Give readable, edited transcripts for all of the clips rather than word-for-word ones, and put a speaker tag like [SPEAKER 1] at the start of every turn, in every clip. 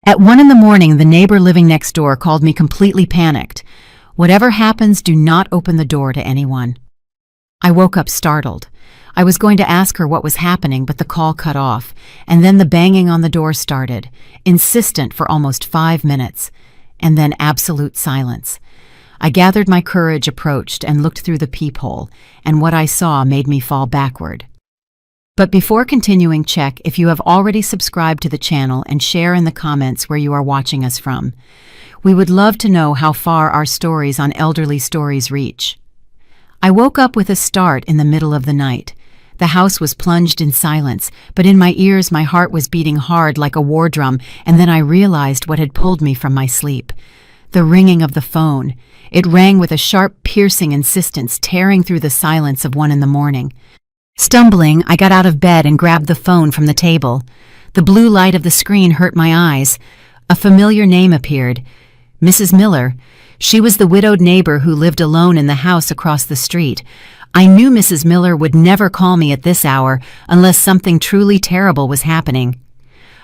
[SPEAKER 1] At 1 in the morning, the neighbor living next door called me completely panicked. Whatever happens, do not open the door to anyone. I woke up startled. I was going to ask her what was happening, but the call cut off, and then the banging on the door started, insistent for almost 5 minutes, and then absolute silence. I gathered my courage, approached, and looked through the peephole, and what I saw made me fall backward. But before continuing, check if you have already subscribed to the channel and share in the comments where you are watching us from. We would love to know how far our stories on Elderly Stories reach. I woke up with a start in the middle of the night. The house was plunged in silence, but in my ears my heart was beating hard like a war drum, and then I realized what had pulled me from my sleep. The ringing of the phone. It rang with a sharp, piercing insistence, tearing through the silence of 1 in the morning. Stumbling, I got out of bed and grabbed the phone from the table. The blue light of the screen hurt my eyes. A familiar name appeared. Mrs. Miller. She was the widowed neighbor who lived alone in the house across the street. I knew Mrs. Miller would never call me at this hour unless something truly terrible was happening.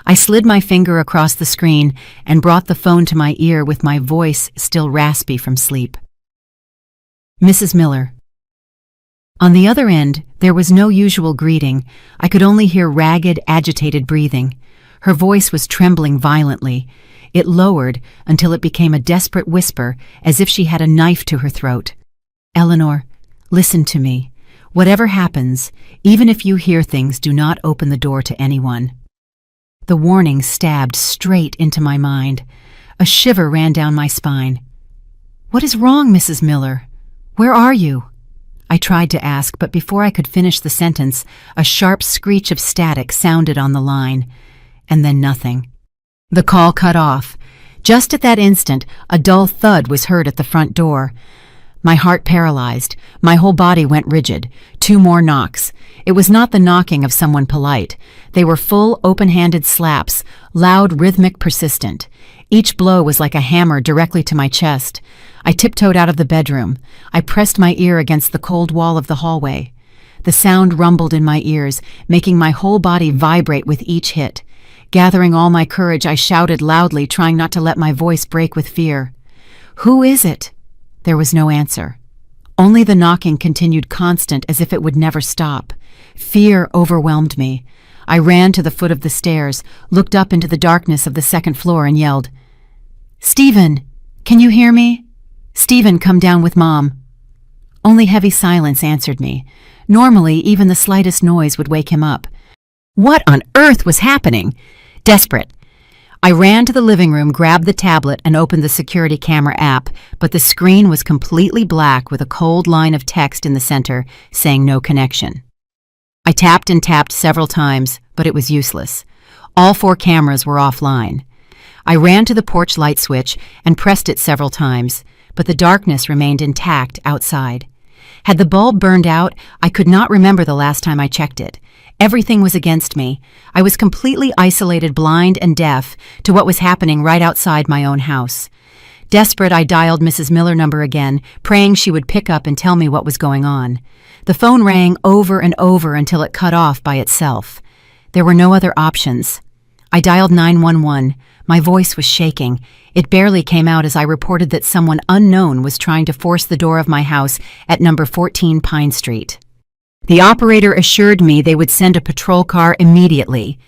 [SPEAKER 1] I slid my finger across the screen and brought the phone to my ear with my voice still raspy from sleep. Mrs. Miller. On the other end, there was no usual greeting. I could only hear ragged, agitated breathing. Her voice was trembling violently. It lowered until it became a desperate whisper, as if she had a knife to her throat. Eleanor, listen to me. Whatever happens, even if you hear things, do not open the door to anyone. The warning stabbed straight into my mind. A shiver ran down my spine. What is wrong, Mrs. Miller? Where are you? I tried to ask, but before I could finish the sentence, a sharp screech of static sounded on the line, and then nothing. The call cut off. Just at that instant, a dull thud was heard at the front door. My heart paralyzed. My whole body went rigid. 2 more knocks. It was not the knocking of someone polite. They were full, open-handed slaps, loud, rhythmic, persistent. Each blow was like a hammer directly to my chest. I tiptoed out of the bedroom. I pressed my ear against the cold wall of the hallway. The sound rumbled in my ears, making my whole body vibrate with each hit. Gathering all my courage, I shouted loudly, trying not to let my voice break with fear. Who is it? There was no answer. Only the knocking continued constant, as if it would never stop. Fear overwhelmed me. I ran to the foot of the stairs, looked up into the darkness of the 2nd floor and yelled, Stephen, can you hear me? Stephen, come down with Mom. Only heavy silence answered me. Normally, even the slightest noise would wake him up. What on earth was happening? Desperate, I ran to the living room, grabbed the tablet, and opened the security camera app, but the screen was completely black with a cold line of text in the center saying no connection. I tapped and tapped several times, but it was useless. All 4 cameras were offline. I ran to the porch light switch and pressed it several times, but the darkness remained intact outside. Had the bulb burned out, I could not remember the last time I checked it. Everything was against me. I was completely isolated, blind and deaf to what was happening right outside my own house. Desperate, I dialed Mrs. Miller number again, praying she would pick up and tell me what was going on. The phone rang over and over until it cut off by itself. There were no other options. I dialed 911. My voice was shaking. It barely came out as I reported that someone unknown was trying to force the door of my house at number 14 Pine Street. The operator assured me they would send a patrol car immediately.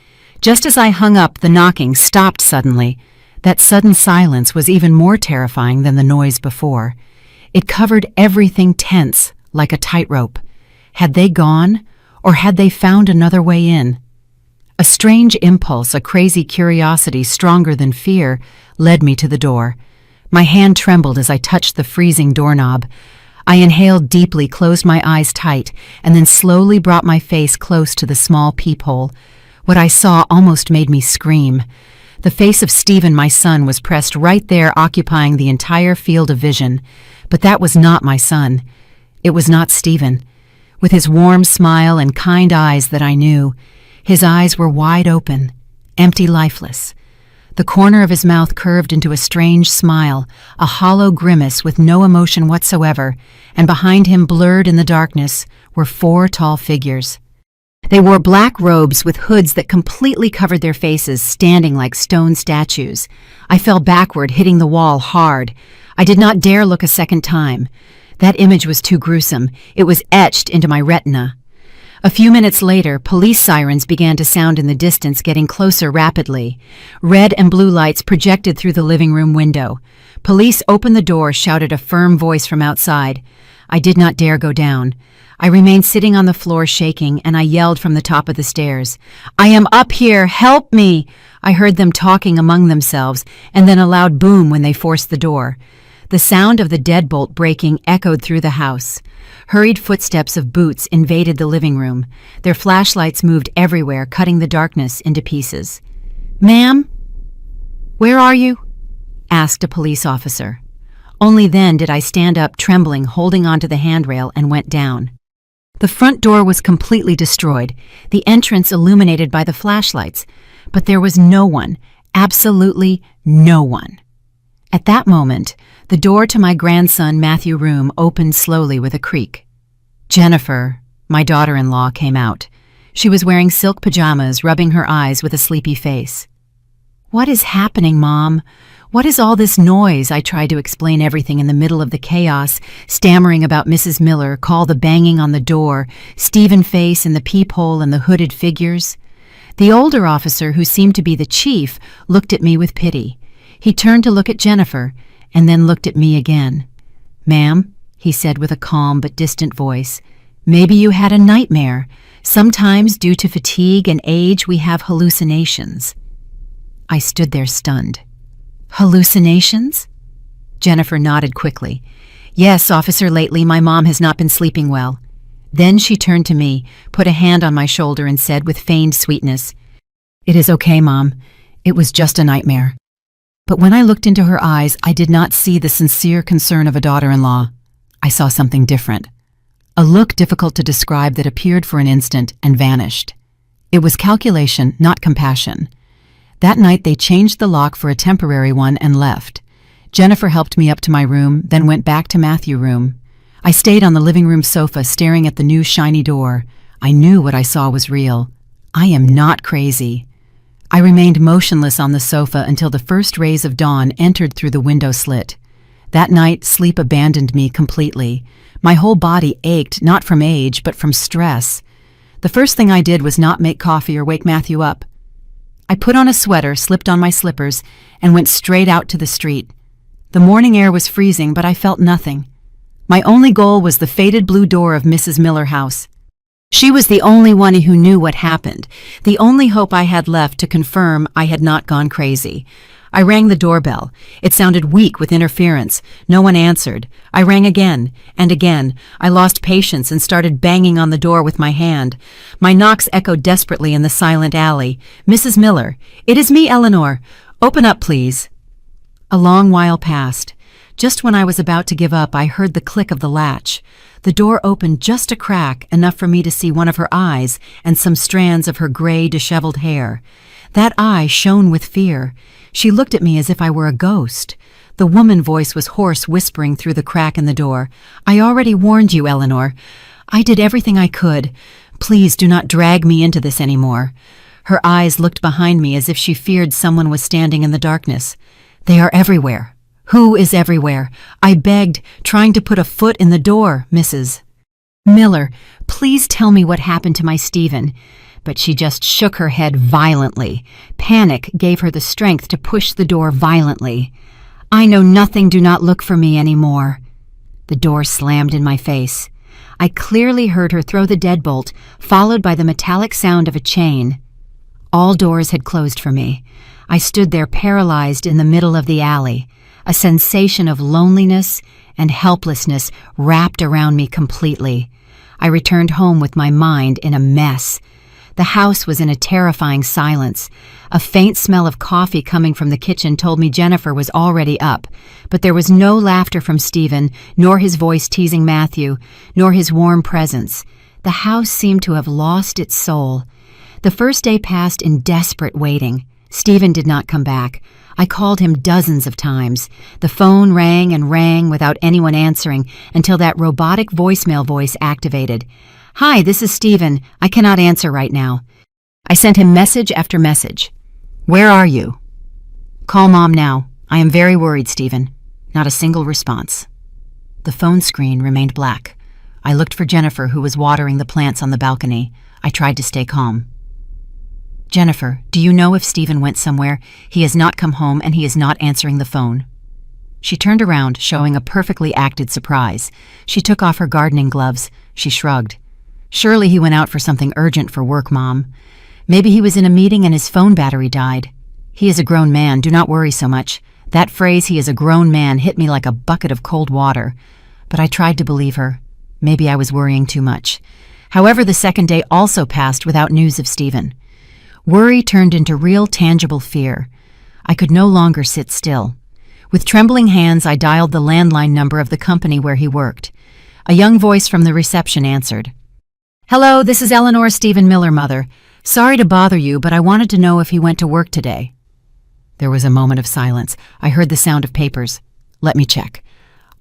[SPEAKER 1] Just as I hung up, the knocking stopped suddenly. That sudden silence was even more terrifying than the noise before. It covered everything tense, like a tightrope. Had they gone, or had they found another way in? A strange impulse, a crazy curiosity stronger than fear, led me to the door. My hand trembled as I touched the freezing doorknob. I inhaled deeply, closed my eyes tight, and then slowly brought my face close to the small peephole. What I saw almost made me scream. The face of Stephen, my son, was pressed right there, occupying the entire field of vision. But that was not my son. It was not Stephen. With his warm smile and kind eyes that I knew, his eyes were wide open, empty, lifeless. The corner of his mouth curved into a strange smile, a hollow grimace with no emotion whatsoever, and behind him, blurred in the darkness, were 4 tall figures. They wore black robes with hoods that completely covered their faces, standing like stone statues. I fell backward, hitting the wall hard. I did not dare look a second time. That image was too gruesome. It was etched into my retina. A few minutes later, police sirens began to sound in the distance, getting closer rapidly. Red and blue lights projected through the living room window. Police opened the door, shouted a firm voice from outside. I did not dare go down. I remained sitting on the floor shaking, and I yelled from the top of the stairs, "I am up here! Help me!" I heard them talking among themselves, and then a loud boom when they forced the door. The sound of the deadbolt breaking echoed through the house. Hurried footsteps of boots invaded the living room. Their flashlights moved everywhere, cutting the darkness into pieces. "Ma'am? Where are you?" asked a police officer. Only then did I stand up, trembling, holding onto the handrail, and went down. The front door was completely destroyed, the entrance illuminated by the flashlights, but there was no one, absolutely no one. At that moment, the door to my grandson Matthew's room opened slowly with a creak. Jennifer, my daughter-in-law, came out. She was wearing silk pajamas, rubbing her eyes with a sleepy face. "What is happening, Mom? What is all this noise?" I tried to explain everything in the middle of the chaos, stammering about Mrs. Miller, call the banging on the door, Stephen face in the peephole and the hooded figures. The older officer, who seemed to be the chief, looked at me with pity. He turned to look at Jennifer, and then looked at me again. "Ma'am," he said with a calm but distant voice, "maybe you had a nightmare. Sometimes, due to fatigue and age, we have hallucinations." I stood there stunned. "Hallucinations?" Jennifer nodded quickly. "Yes, officer, lately my mom has not been sleeping well." Then she turned to me, put a hand on my shoulder, and said with feigned sweetness, "It is okay, Mom. It was just a nightmare." But when I looked into her eyes, I did not see the sincere concern of a daughter-in-law. I saw something different. A look difficult to describe that appeared for an instant and vanished. It was calculation, not compassion. That night they changed the lock for a temporary one and left. Jennifer helped me up to my room, then went back to Matthew's room. I stayed on the living room sofa staring at the new shiny door. I knew what I saw was real. I am not crazy. I remained motionless on the sofa until the first rays of dawn entered through the window slit. That night, sleep abandoned me completely. My whole body ached, not from age, but from stress. The first thing I did was not make coffee or wake Matthew up. I put on a sweater, slipped on my slippers, and went straight out to the street. The morning air was freezing, but I felt nothing. My only goal was the faded blue door of Mrs. Miller's house. She was the only one who knew what happened, the only hope I had left to confirm I had not gone crazy. I rang the doorbell. It sounded weak with interference. No one answered. I rang again and again. I lost patience and started banging on the door with my hand. My knocks echoed desperately in the silent alley. "Mrs. Miller, it is me, Eleanor. Open up, please." A long while passed. Just when I was about to give up, I heard the click of the latch. The door opened just a crack, enough for me to see one of her eyes and some strands of her gray, disheveled hair. That eye shone with fear. She looked at me as if I were a ghost. The woman voice was hoarse, whispering through the crack in the door. "I already warned you, Eleanor. I did everything I could. Please do not drag me into this anymore." Her eyes looked behind me as if she feared someone was standing in the darkness. "They are everywhere." "Who is everywhere?" I begged, trying to put a foot in the door. "Mrs. Miller, please tell me what happened to my Stephen." But she just shook her head violently. Panic gave her the strength to push the door violently. "I know nothing. Do not look for me anymore." The door slammed in my face. I clearly heard her throw the deadbolt, followed by the metallic sound of a chain. All doors had closed for me. I stood there paralyzed in the middle of the alley. A sensation of loneliness and helplessness wrapped around me completely. I returned home with my mind in a mess. The house was in a terrifying silence. A faint smell of coffee coming from the kitchen told me Jennifer was already up, but there was no laughter from Stephen, nor his voice teasing Matthew, nor his warm presence. The house seemed to have lost its soul. The first day passed in desperate waiting. Stephen did not come back. I called him dozens of times. The phone rang and rang without anyone answering until that robotic voicemail voice activated. "Hi, this is Stephen. I cannot answer right now." I sent him message after message. "Where are you?" "Call Mom now. I am very worried, Stephen." Not a single response. The phone screen remained black. I looked for Jennifer, who was watering the plants on the balcony. I tried to stay calm. "Jennifer, do you know if Stephen went somewhere? He has not come home and he is not answering the phone." She turned around, showing a perfectly acted surprise. She took off her gardening gloves. She shrugged. "Surely he went out for something urgent for work, Mom. Maybe he was in a meeting and his phone battery died. He is a grown man, do not worry so much." That phrase, "he is a grown man," hit me like a bucket of cold water. But I tried to believe her. Maybe I was worrying too much. However, the second day also passed without news of Stephen. Worry turned into real, tangible fear. I could no longer sit still. With trembling hands, I dialed the landline number of the company where he worked. A young voice from the reception answered. "Hello, this is Eleanor Stephen Miller, mother. Sorry to bother you, but I wanted to know if he went to work today." There was a moment of silence. I heard the sound of papers. "Let me check."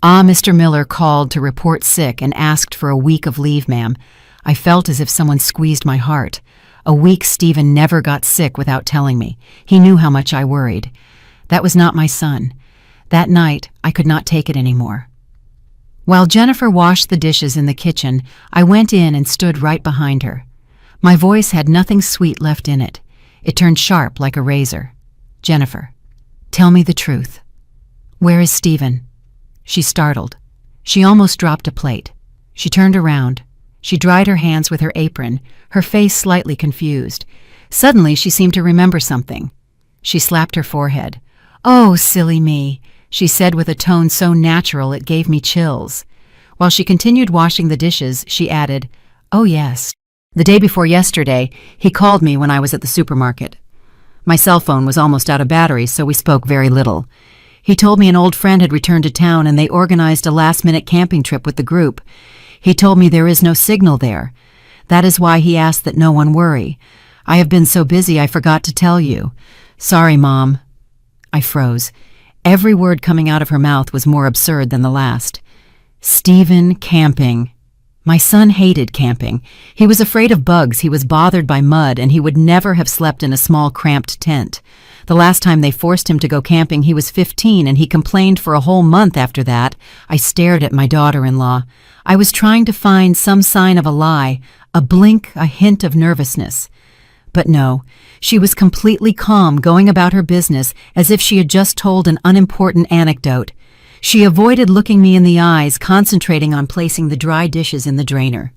[SPEAKER 1] "Ah, Mr. Miller called to report sick and asked for a week of leave, ma'am." I felt as if someone squeezed my heart. A week Stephen never got sick without telling me. He knew how much I worried. That was not my son. That night, I could not take it anymore. While Jennifer washed the dishes in the kitchen, I went in and stood right behind her. My voice had nothing sweet left in it. It turned sharp like a razor. "Jennifer, tell me the truth. Where is Stephen?" She startled. She almost dropped a plate. She turned around. She dried her hands with her apron, her face slightly confused. Suddenly, she seemed to remember something. She slapped her forehead. "Oh, silly me," she said with a tone so natural it gave me chills. While she continued washing the dishes, she added, "Oh yes. The day before yesterday, he called me when I was at the supermarket. My cell phone was almost out of battery, so we spoke very little. He told me an old friend had returned to town and they organized a last-minute camping trip with the group. He told me there is no signal there. That is why he asked that no one worry. I have been so busy I forgot to tell you. Sorry, Mom." I froze. Every word coming out of her mouth was more absurd than the last. Stephen camping. My son hated camping. He was afraid of bugs, he was bothered by mud, and he would never have slept in a small, cramped tent. The last time they forced him to go camping, he was 15, and he complained for a whole month after that. I stared at my daughter-in-law. I was trying to find some sign of a lie, a blink, a hint of nervousness. But no, she was completely calm, going about her business as if she had just told an unimportant anecdote. She avoided looking me in the eyes, concentrating on placing the dry dishes in the drainer.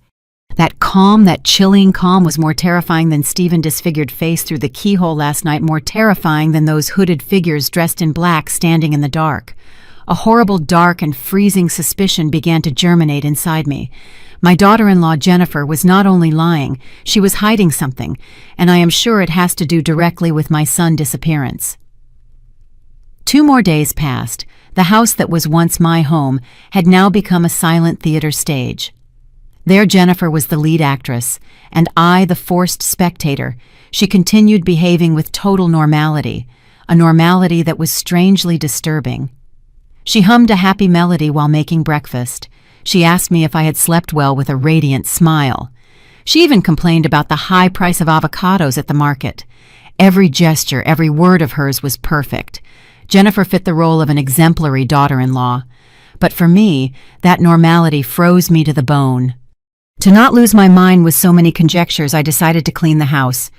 [SPEAKER 1] That calm, that chilling calm was more terrifying than Stephen's disfigured face through the keyhole last night, more terrifying than those hooded figures dressed in black standing in the dark. A horrible, dark, and freezing suspicion began to germinate inside me. My daughter-in-law, Jennifer, was not only lying, she was hiding something, and I am sure it has to do directly with my son's disappearance. 2 more days passed. The house that was once my home had now become a silent theater stage. There Jennifer was the lead actress, and I the forced spectator. She continued behaving with total normality, a normality that was strangely disturbing. She hummed a happy melody while making breakfast. She asked me if I had slept well with a radiant smile. She even complained about the high price of avocados at the market. Every gesture, every word of hers was perfect. Jennifer fit the role of an exemplary daughter-in-law. But for me, that normality froze me to the bone. To not lose my mind with so many conjectures, I decided to clean the house.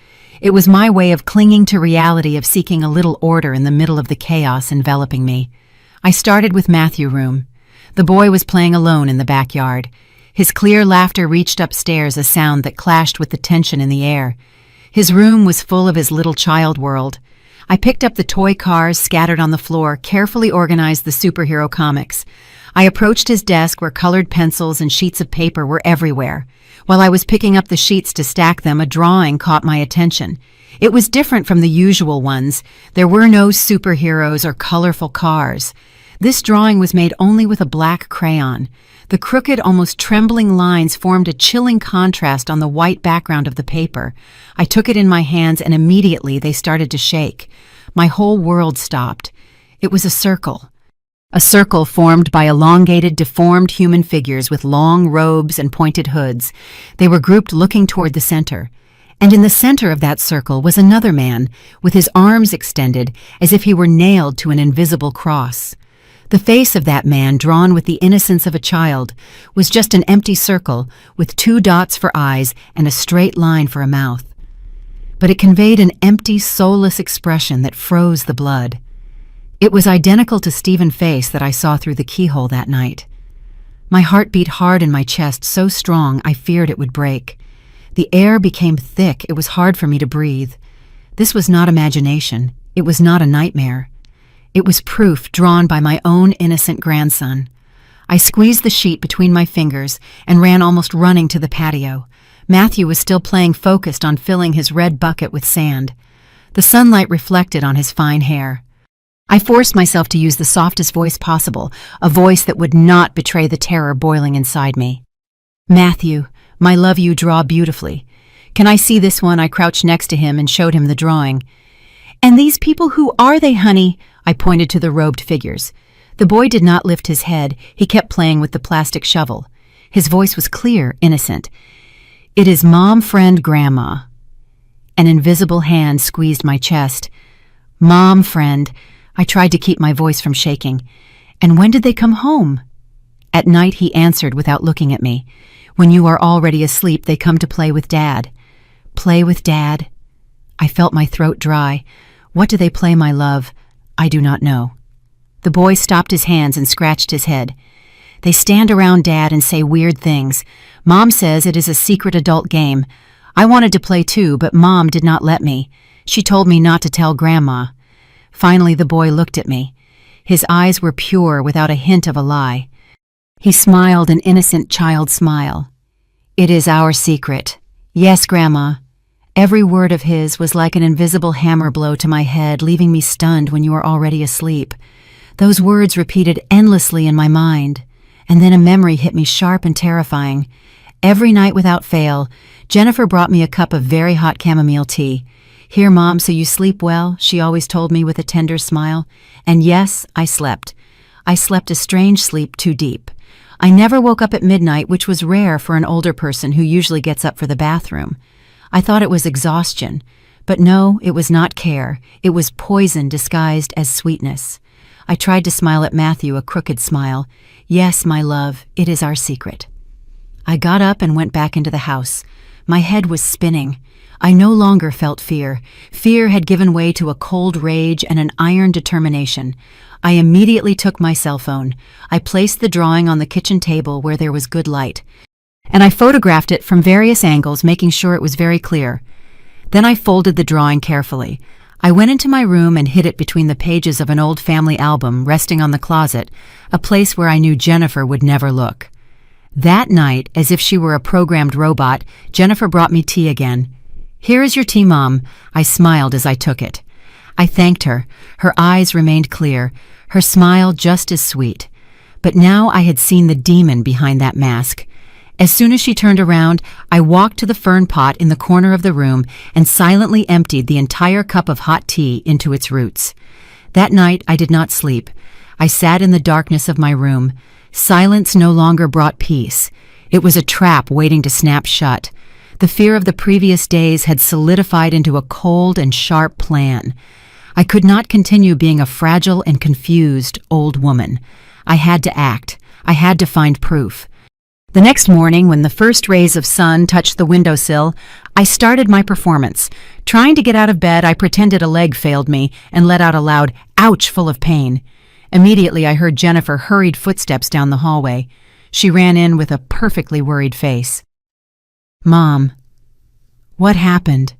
[SPEAKER 1] It was my way of clinging to reality, of seeking a little order in the middle of the chaos enveloping me. I started with Matthew's room. The boy was playing alone in the backyard. His clear laughter reached upstairs, a sound that clashed with the tension in the air. His room was full of his little child world. I picked up the toy cars scattered on the floor, carefully organized the superhero comics. I approached his desk where colored pencils and sheets of paper were everywhere. While I was picking up the sheets to stack them, a drawing caught my attention. It was different from the usual ones. There were no superheroes or colorful cars. This drawing was made only with a black crayon. The crooked, almost trembling lines formed a chilling contrast on the white background of the paper. I took it in my hands and immediately they started to shake. My whole world stopped. It was a circle. A circle formed by elongated, deformed human figures with long robes and pointed hoods. They were grouped looking toward the center. And in the center of that circle was another man, with his arms extended as if he were nailed to an invisible cross. The face of that man, drawn with the innocence of a child, was just an empty circle with 2 dots for eyes and a straight line for a mouth. But it conveyed an empty, soulless expression that froze the blood. It was identical to Stephen's face that I saw through the keyhole that night. My heart beat hard in my chest, so strong I feared it would break. The air became thick. It was hard for me to breathe. This was not imagination. It was not a nightmare. It was proof drawn by my own innocent grandson. I squeezed the sheet between my fingers and ran almost running to the patio. Matthew was still playing, focused on filling his red bucket with sand. The sunlight reflected on his fine hair. I forced myself to use the softest voice possible, a voice that would not betray the terror boiling inside me. "Matthew, my love, you draw beautifully. Can I see this one?" I crouched next to him and showed him the drawing. "And these people, who are they, honey?" I pointed to the robed figures. The boy did not lift his head. He kept playing with the plastic shovel. His voice was clear, innocent. "It is Mom, friend, Grandma." An invisible hand squeezed my chest. "Mom, friend." I tried to keep my voice from shaking. "And when did they come home?" "At night," he answered without looking at me. "When you are already asleep, they come to play with Dad." "Play with Dad?" I felt my throat dry. "What do they play, my love?" "I do not know." The boy stopped his hands and scratched his head. "They stand around Dad and say weird things. Mom says it is a secret adult game. I wanted to play too, but Mom did not let me. She told me not to tell Grandma." Finally, the boy looked at me. His eyes were pure, without a hint of a lie. He smiled an innocent child smile. "It is our secret. Yes, Grandma." Every word of his was like an invisible hammer blow to my head, leaving me stunned when you were already asleep. Those words repeated endlessly in my mind, and then a memory hit me sharp and terrifying. Every night without fail, Jennifer brought me a cup of very hot chamomile tea. "Here, Mom, so you sleep well," she always told me with a tender smile. And yes, I slept. I slept a strange sleep, too deep. I never woke up at midnight, which was rare for an older person who usually gets up for the bathroom. I thought it was exhaustion, but no, it was not care. It was poison disguised as sweetness. I tried to smile at Matthew, a crooked smile. "Yes, my love, it is our secret." I got up and went back into the house. My head was spinning. I no longer felt fear. Fear had given way to a cold rage and an iron determination. I immediately took my cell phone. I placed the drawing on the kitchen table where there was good light, and I photographed it from various angles, making sure it was very clear. Then I folded the drawing carefully. I went into my room and hid it between the pages of an old family album resting on the closet, a place where I knew Jennifer would never look. That night, as if she were a programmed robot, Jennifer brought me tea again. "Here is your tea, Mom." I smiled as I took it. I thanked her. Her eyes remained clear, her smile just as sweet. But now I had seen the demon behind that mask. As soon as she turned around, I walked to the fern pot in the corner of the room and silently emptied the entire cup of hot tea into its roots. That night I did not sleep. I sat in the darkness of my room. Silence no longer brought peace. It was a trap waiting to snap shut. The fear of the previous days had solidified into a cold and sharp plan. I could not continue being a fragile and confused old woman. I had to act. I had to find proof. The next morning, when the first rays of sun touched the windowsill, I started my performance. Trying to get out of bed, I pretended a leg failed me and let out a loud ouch full of pain. Immediately, I heard Jennifer hurried footsteps down the hallway. She ran in with a perfectly worried face. "Mom, what happened?"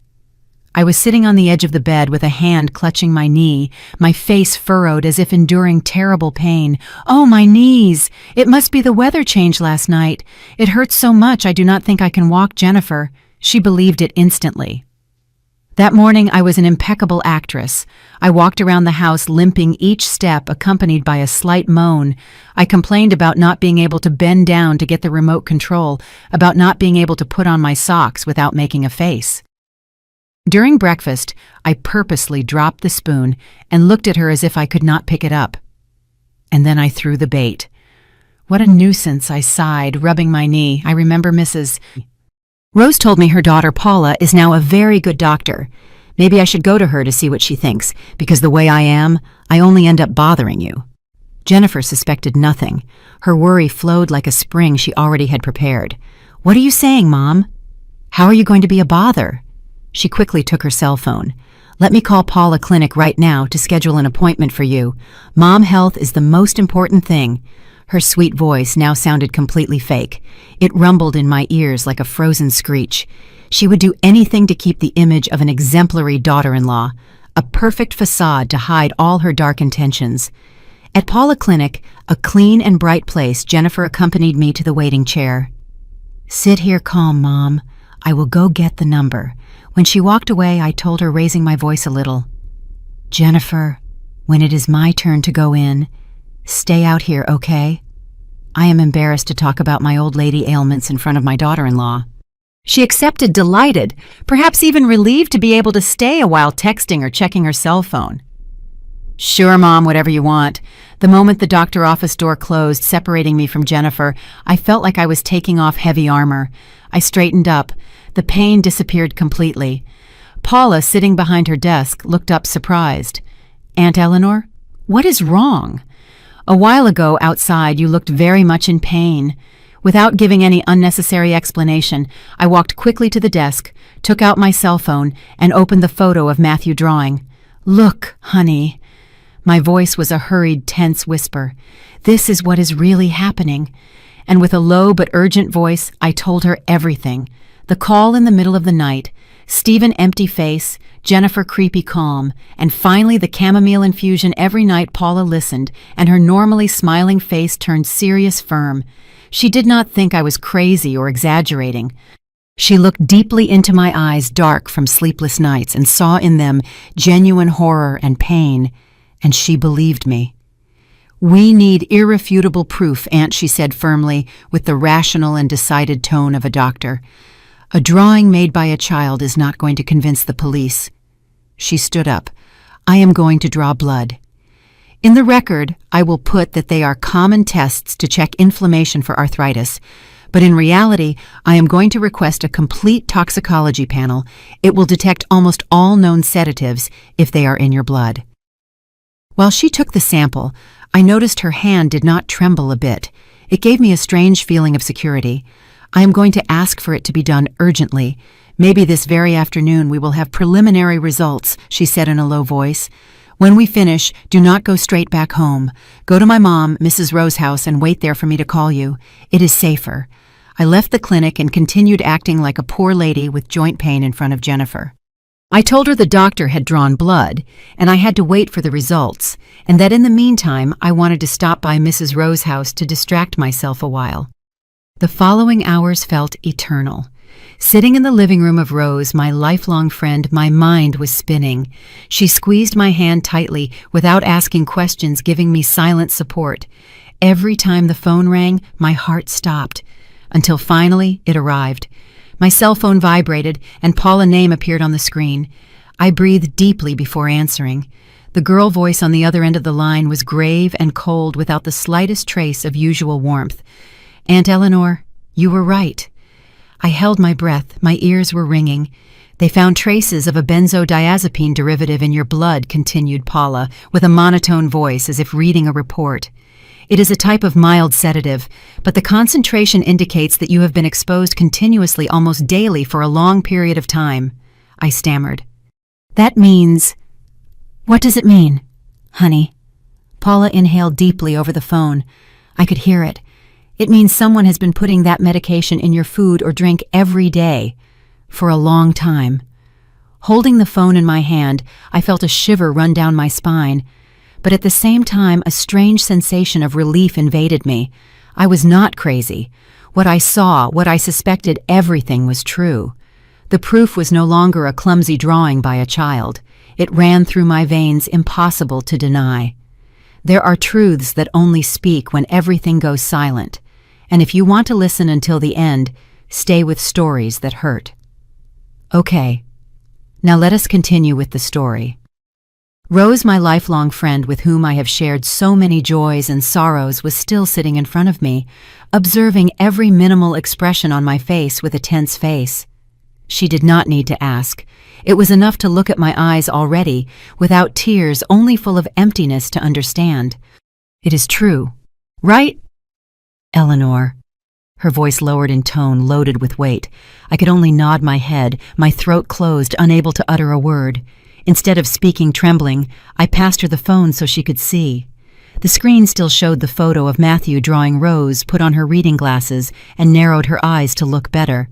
[SPEAKER 1] I was sitting on the edge of the bed with a hand clutching my knee, my face furrowed as if enduring terrible pain. "Oh, my knees! It must be the weather change last night. It hurts so much I do not think I can walk, Jennifer." She believed it instantly. That morning I was an impeccable actress. I walked around the house limping each step, accompanied by a slight moan. I complained about not being able to bend down to get the remote control, about not being able to put on my socks without making a face. During breakfast, I purposely dropped the spoon and looked at her as if I could not pick it up. and then I threw the bait. What a nuisance, I sighed, rubbing my knee. I remember Mrs. Rose told me her daughter Paula is now a very good doctor. Maybe I should go to her to see what she thinks, because the way I am, I only end up bothering you. Jennifer suspected nothing. Her worry flowed like a spring she already had prepared. What are you saying, Mom? How are you going to be a bother? She quickly took her cell phone. Let me call Paula Clinic right now to schedule an appointment for you. Mom health is the most important thing. Her sweet voice now sounded completely fake. It rumbled in my ears like a frozen screech. She would do anything to keep the image of an exemplary daughter-in-law, a perfect facade to hide all her dark intentions. At Paula Clinic, a clean and bright place, Jennifer accompanied me to the waiting chair. Sit here calm, Mom. I will go get the number. When she walked away, I told her, raising my voice a little, Jennifer, when it is my turn to go in, stay out here, okay? I am embarrassed to talk about my old lady ailments in front of my daughter-in-law. She accepted, delighted, perhaps even relieved to be able to stay a while texting or checking her cell phone. Sure, Mom, whatever you want. The moment the doctor office door closed, separating me from Jennifer, I felt like I was taking off heavy armor. I straightened up. The pain disappeared completely. Paula, sitting behind her desk, looked up surprised. Aunt Eleanor, what is wrong? A while ago, outside, you looked very much in pain. Without giving any unnecessary explanation, I walked quickly to the desk, took out my cell phone, and opened the photo of Matthew drawing. Look, honey. My voice was a hurried, tense whisper. This is what is really happening. And with a low but urgent voice, I told her everything. The call in the middle of the night, Stephen empty face, Jennifer creepy calm, and finally the chamomile infusion every night. Paula listened, and her normally smiling face turned serious, firm. She did not think I was crazy or exaggerating. She looked deeply into my eyes, dark from sleepless nights, and saw in them genuine horror and pain, and she believed me. We need irrefutable proof, Aunt, she said firmly, with the rational and decided tone of a doctor. A drawing made by a child is not going to convince the police. She stood up. I am going to draw blood. In the record, I will put that they are common tests to check inflammation for arthritis, but in reality, I am going to request a complete toxicology panel. It will detect almost all known sedatives if they are in your blood. While she took the sample, I noticed her hand did not tremble a bit. It gave me a strange feeling of security. I am going to ask for it to be done urgently. Maybe this very afternoon we will have preliminary results, she said in a low voice. When we finish, do not go straight back home. Go to my mom, Mrs. Rose's house, and wait there for me to call you. It is safer. I left the clinic and continued acting like a poor lady with joint pain in front of Jennifer. I told her the doctor had drawn blood, and I had to wait for the results, and that in the meantime I wanted to stop by Mrs. Rose's house to distract myself a while. The following hours felt eternal. Sitting in the living room of Rose, my lifelong friend, my mind was spinning. She squeezed my hand tightly without asking questions, giving me silent support. Every time the phone rang, my heart stopped, until finally it arrived. My cell phone vibrated, and Paula's name appeared on the screen. I breathed deeply before answering. The girl voice on the other end of the line was grave and cold, without the slightest trace of usual warmth. Aunt Eleanor, you were right. I held my breath. My ears were ringing. They found traces of a benzodiazepine derivative in your blood, continued Paula, with a monotone voice as if reading a report. It is a type of mild sedative, but the concentration indicates that you have been exposed continuously, almost daily, for a long period of time. I stammered. That means... What does it mean, honey? Paula inhaled deeply over the phone. I could hear it. It means someone has been putting that medication in your food or drink every day, for a long time. Holding the phone in my hand, I felt a shiver run down my spine, but at the same time a strange sensation of relief invaded me. I was not crazy. What I saw, what I suspected, everything was true. The proof was no longer a clumsy drawing by a child. It ran through my veins, impossible to deny. There are truths that only speak when everything goes silent. And if you want to listen until the end, stay with stories that hurt. Okay, now let us continue with the story. Rose, my lifelong friend with whom I have shared so many joys and sorrows, was still sitting in front of me, observing every minimal expression on my face with a tense face. She did not need to ask. It was enough to look at my eyes already, without tears, only full of emptiness, to understand. It is true, right, Eleanor? Her voice lowered in tone, loaded with weight. I could only nod my head, my throat closed, unable to utter a word. Instead of speaking, trembling, I passed her the phone so she could see. The screen still showed the photo of Matthew drawing Rose, put on her reading glasses, and narrowed her eyes to look better.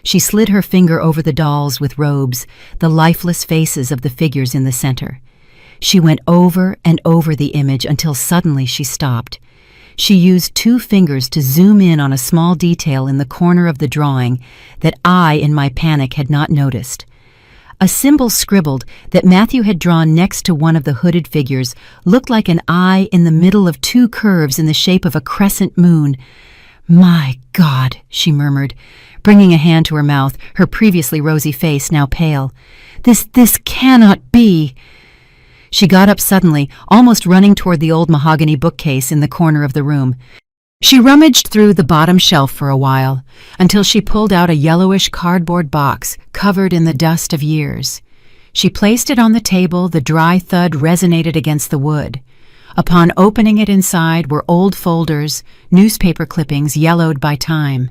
[SPEAKER 1] She slid her finger over the dolls with robes, the lifeless faces of the figures in the center. She went over and over the image until suddenly she stopped. She used 2 fingers to zoom in on a small detail in the corner of the drawing that I, in my panic, had not noticed. A symbol scribbled that Matthew had drawn next to one of the hooded figures looked like an eye in the middle of 2 curves in the shape of a crescent moon. "My God," she murmured, bringing a hand to her mouth, her previously rosy face now pale. This cannot be." She got up suddenly, almost running toward the old mahogany bookcase in the corner of the room. She rummaged through the bottom shelf for a while, until she pulled out a yellowish cardboard box covered in the dust of years. She placed it on the table. The dry thud resonated against the wood. Upon opening it, inside were old folders, newspaper clippings yellowed by time.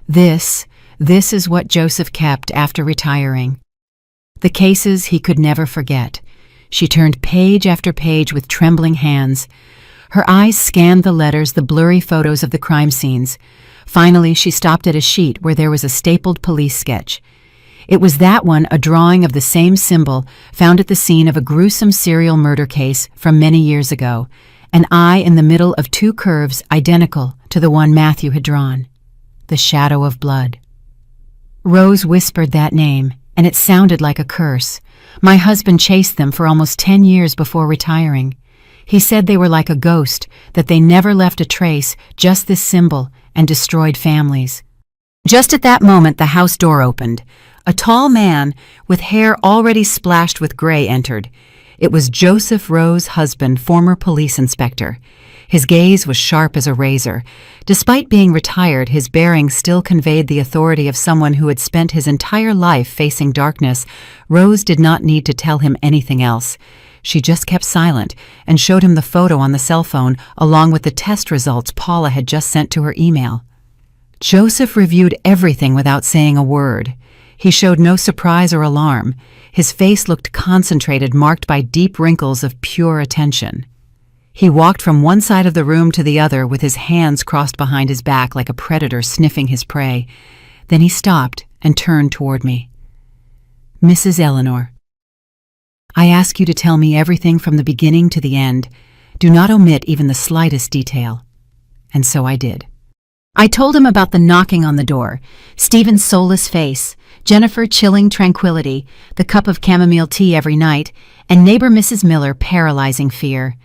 [SPEAKER 1] This is what Joseph kept after retiring. The cases he could never forget. She turned page after page with trembling hands. Her eyes scanned the letters, the blurry photos of the crime scenes. Finally, she stopped at a sheet where there was a stapled police sketch. It was that one, a drawing of the same symbol found at the scene of a gruesome serial murder case from many years ago, an eye in the middle of 2 curves identical to the one Matthew had drawn. The Shadow of Blood. Rose whispered that name, and it sounded like a curse. My husband chased them for almost 10 years before retiring. He said they were like a ghost, that they never left a trace, just this symbol, and destroyed families. Just at that moment, the house door opened. A tall man, with hair already splashed with gray, entered. It was Joseph Rowe's husband, former police inspector. His gaze was sharp as a razor. Despite being retired, his bearing still conveyed the authority of someone who had spent his entire life facing darkness. Rose did not need to tell him anything else. She just kept silent and showed him the photo on the cell phone along with the test results Paula had just sent to her email. Joseph reviewed everything without saying a word. He showed no surprise or alarm. His face looked concentrated, marked by deep wrinkles of pure attention. He walked from one side of the room to the other with his hands crossed behind his back like a predator sniffing his prey. Then he stopped and turned toward me. "Mrs. Eleanor, I ask you to tell me everything from the beginning to the end. Do not omit even the slightest detail." And so I did. I told him about the knocking on the door, Stephen's soulless face, Jennifer chilling tranquility, the cup of chamomile tea every night, and neighbor Mrs. Miller paralyzing fear.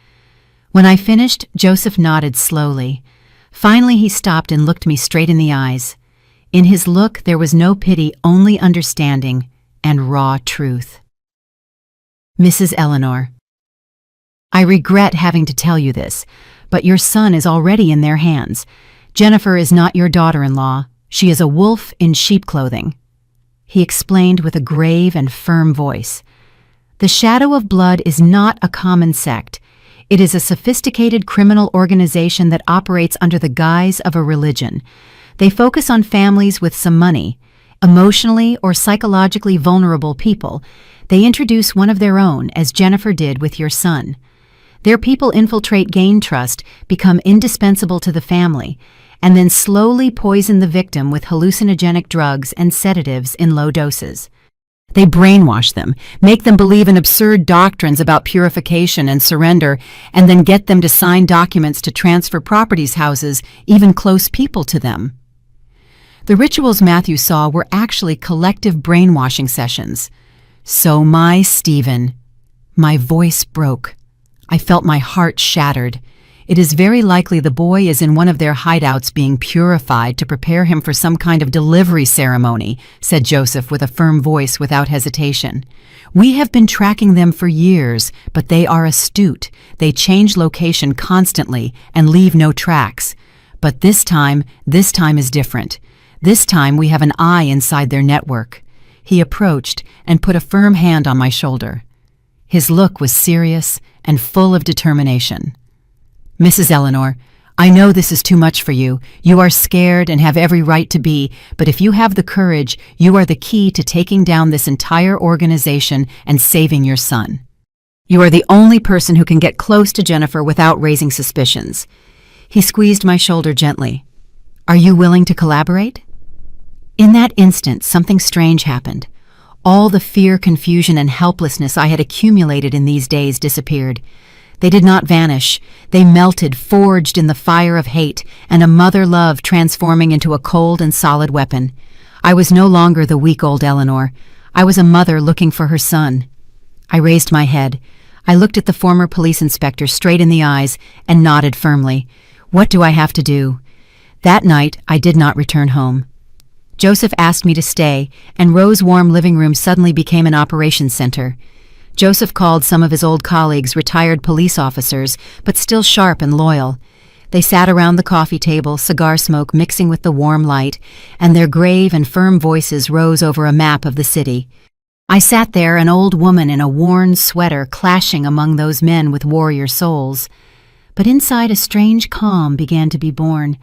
[SPEAKER 1] When I finished, Joseph nodded slowly. Finally, he stopped and looked me straight in the eyes. In his look, there was no pity, only understanding and raw truth. "Mrs. Eleanor, I regret having to tell you this, but your son is already in their hands. Jennifer is not your daughter-in-law. She is a wolf in sheep clothing," he explained with a grave and firm voice. "The Shadow of Blood is not a common sect. It is a sophisticated criminal organization that operates under the guise of a religion. They focus on families with some money, emotionally or psychologically vulnerable people. They introduce one of their own, as Jennifer did with your son. Their people infiltrate, gain trust, become indispensable to the family, and then slowly poison the victim with hallucinogenic drugs and sedatives in low doses. They brainwash them, make them believe in absurd doctrines about purification and surrender, and then get them to sign documents to transfer properties, houses, even close people to them. The rituals Matthew saw were actually collective brainwashing sessions. So my Stephen, my voice broke. I felt my heart shattered. It is very likely the boy is in one of their hideouts being purified to prepare him for some kind of delivery ceremony, said Joseph with a firm voice without hesitation. We have been tracking them for years, but they are astute. They change location constantly and leave no tracks. But this time is different. This time we have an eye inside their network. He approached and put a firm hand on my shoulder. His look was serious and full of determination. Mrs. Eleanor, I know this is too much for you. You are scared and have every right to be, but if you have the courage, you are the key to taking down this entire organization and saving your son. You are the only person who can get close to Jennifer without raising suspicions. He squeezed my shoulder gently. Are you willing to collaborate? In that instant, something strange happened. All the fear, confusion, and helplessness I had accumulated in these days disappeared. They did not vanish. They melted, forged in the fire of hate, and a mother love transforming into a cold and solid weapon. I was no longer the weak old Eleanor. I was a mother looking for her son. I raised my head. I looked at the former police inspector straight in the eyes and nodded firmly. What do I have to do? That night, I did not return home. Joseph asked me to stay, and Rose's warm living room suddenly became an operations center. Joseph called some of his old colleagues, retired police officers, but still sharp and loyal. They sat around the coffee table, cigar smoke mixing with the warm light, and their grave and firm voices rose over a map of the city. I sat there, an old woman in a worn sweater clashing among those men with warrior souls. But inside a strange calm began to be born.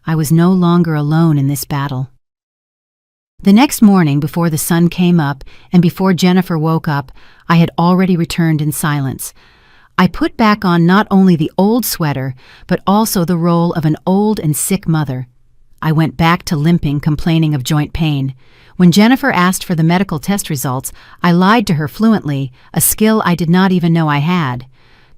[SPEAKER 1] I was no longer alone in this battle. The next morning, before the sun came up and before Jennifer woke up, I had already returned in silence. I put back on not only the old sweater, but also the role of an old and sick mother. I went back to limping, complaining of joint pain. When Jennifer asked for the medical test results, I lied to her fluently, a skill I did not even know I had.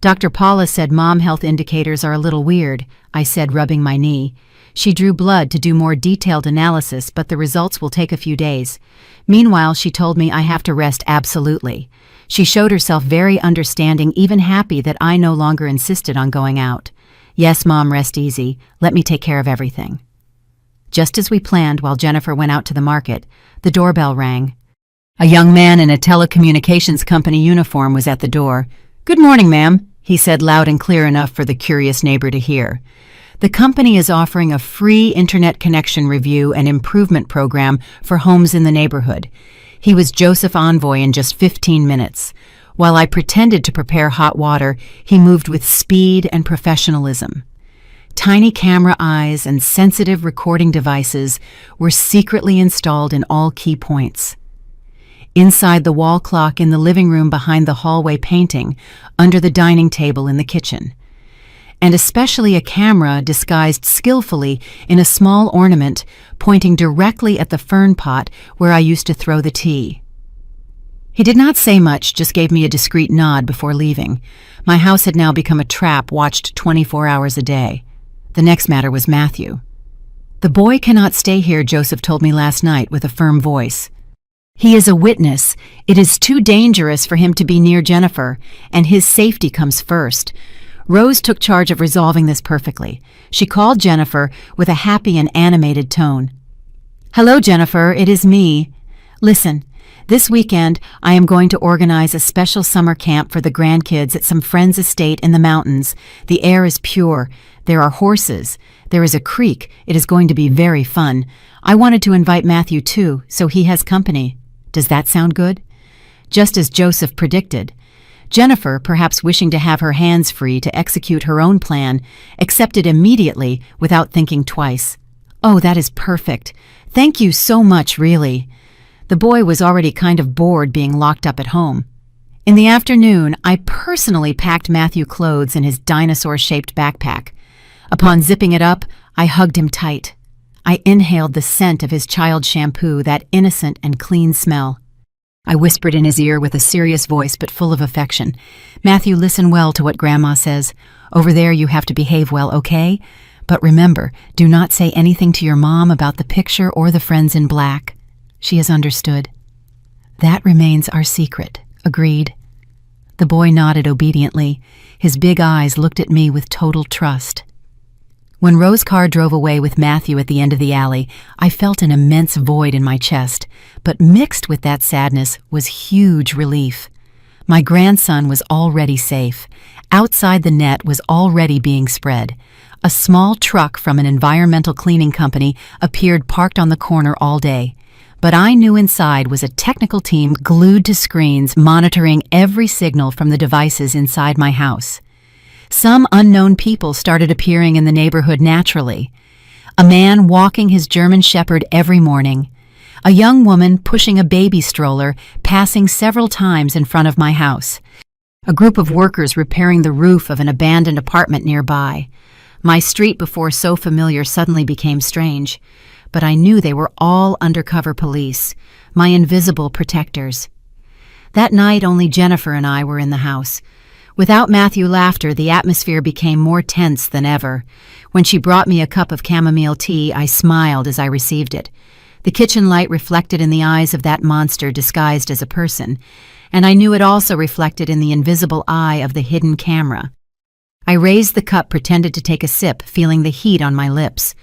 [SPEAKER 1] Dr. Paula said mom health indicators are a little weird, I said, rubbing my knee. She drew blood to do more detailed analysis, but the results will take a few days. Meanwhile, she told me I have to rest absolutely. She showed herself very understanding, even happy that I no longer insisted on going out. Yes, Mom, rest easy. Let me take care of everything. Just as we planned, while Jennifer went out to the market, the doorbell rang. A young man in a telecommunications company uniform was at the door. Good morning, ma'am, he said loud and clear enough for the curious neighbor to hear. The company is offering a free internet connection review and improvement program for homes in the neighborhood. He was Joseph Envoy in just 15 minutes. While I pretended to prepare hot water, he moved with speed and professionalism. Tiny camera eyes and sensitive recording devices were secretly installed in all key points. Inside the wall clock in the living room, behind the hallway painting, under the dining table in the kitchen. And especially a camera disguised skillfully in a small ornament pointing directly at the fern pot where I used to throw the tea. He did not say much, just gave me a discreet nod before leaving. My house had now become a trap watched 24 hours a day. The next matter was Matthew. The boy cannot stay here, Joseph told me last night with a firm voice. He is a witness. It is too dangerous for him to be near Jennifer, and his safety comes first. Rose took charge of resolving this perfectly. She called Jennifer with a happy and animated tone. Hello, Jennifer, it is me. Listen, this weekend I am going to organize a special summer camp for the grandkids at some friend's estate in the mountains. The air is pure. There are horses. There is a creek. It is going to be very fun. I wanted to invite Matthew too, so he has company. Does that sound good? Just as Joseph predicted. Jennifer, perhaps wishing to have her hands free to execute her own plan, accepted immediately without thinking twice. Oh, that is perfect. Thank you so much, really. The boy was already kind of bored being locked up at home. In the afternoon, I personally packed Matthew clothes in his dinosaur-shaped backpack. Upon zipping it up, I hugged him tight. I inhaled the scent of his child shampoo, that innocent and clean smell. I whispered in his ear with a serious voice but full of affection. Matthew, listen well to what Grandma says. Over there you have to behave well, okay? But remember, do not say anything to your mom about the picture or the friends in black. She has understood. That remains our secret. Agreed? The boy nodded obediently. His big eyes looked at me with total trust. When Rose's car drove away with Matthew at the end of the alley, I felt an immense void in my chest, but mixed with that sadness was huge relief. My grandson was already safe. Outside the net was already being spread. A small truck from an environmental cleaning company appeared parked on the corner all day. But I knew inside was a technical team glued to screens monitoring every signal from the devices inside my house. Some unknown people started appearing in the neighborhood naturally. A man walking his German Shepherd every morning. A young woman pushing a baby stroller passing several times in front of my house. A group of workers repairing the roof of an abandoned apartment nearby. My street before so familiar suddenly became strange. But I knew they were all undercover police, my invisible protectors. That night, only Jennifer and I were in the house. Without Matthew's laughter, the atmosphere became more tense than ever. When she brought me a cup of chamomile tea, I smiled as I received it. The kitchen light reflected in the eyes of that monster disguised as a person, and I knew it also reflected in the invisible eye of the hidden camera. I raised the cup, pretended to take a sip, feeling the heat on my lips.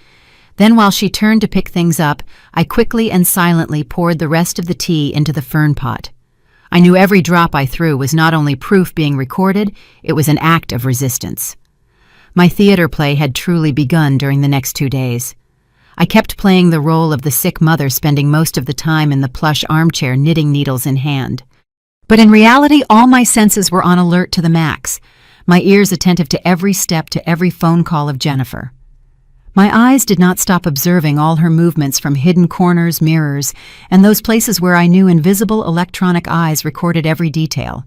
[SPEAKER 1] Then, while she turned to pick things up, I quickly and silently poured the rest of the tea into the fern pot. I knew every drop I threw was not only proof being recorded, it was an act of resistance. My theater play had truly begun during the next 2 days. I kept playing the role of the sick mother, spending most of the time in the plush armchair knitting, needles in hand. But in reality, all my senses were on alert to the max, my ears attentive to every step, to every phone call of Jennifer. My eyes did not stop observing all her movements from hidden corners, mirrors, and those places where I knew invisible electronic eyes recorded every detail.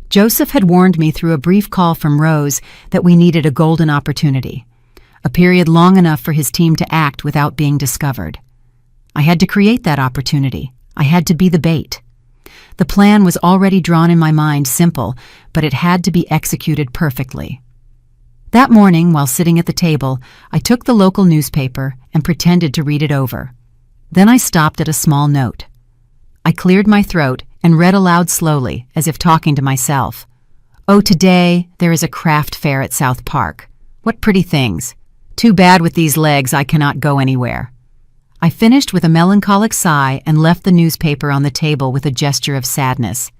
[SPEAKER 1] Joseph had warned me through a brief call from Rose that we needed a golden opportunity, a period long enough for his team to act without being discovered. I had to create that opportunity. I had to be the bait. The plan was already drawn in my mind, simple, but it had to be executed perfectly. That morning, while sitting at the table, I took the local newspaper and pretended to read it over. Then I stopped at a small note. I cleared my throat and read aloud slowly, as if talking to myself. "Oh, today there is a craft fair at South Park. What pretty things. Too bad with these legs I cannot go anywhere." I finished with a melancholic sigh and left the newspaper on the table with a gesture of sadness.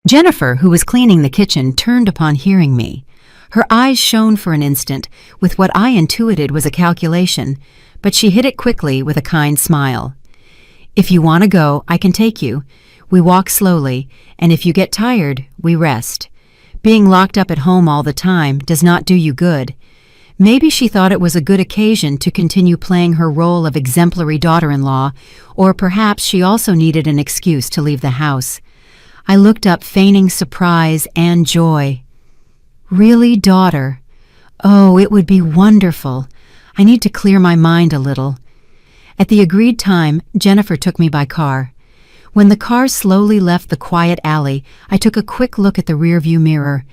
[SPEAKER 1] Jennifer, who was cleaning the kitchen, turned upon hearing me. Her eyes shone for an instant with what I intuited was a calculation, but she hid it quickly with a kind smile. "If you want to go, I can take you. We walk slowly, and if you get tired, we rest. Being locked up at home all the time does not do you good." Maybe she thought it was a good occasion to continue playing her role of exemplary daughter-in-law, or perhaps she also needed an excuse to leave the house. I looked up, feigning surprise and joy. "Really, daughter? Oh, it would be wonderful. I need to clear my mind a little." At the agreed time, Jennifer took me by car. When the car slowly left the quiet alley, I took a quick look at the rearview mirror.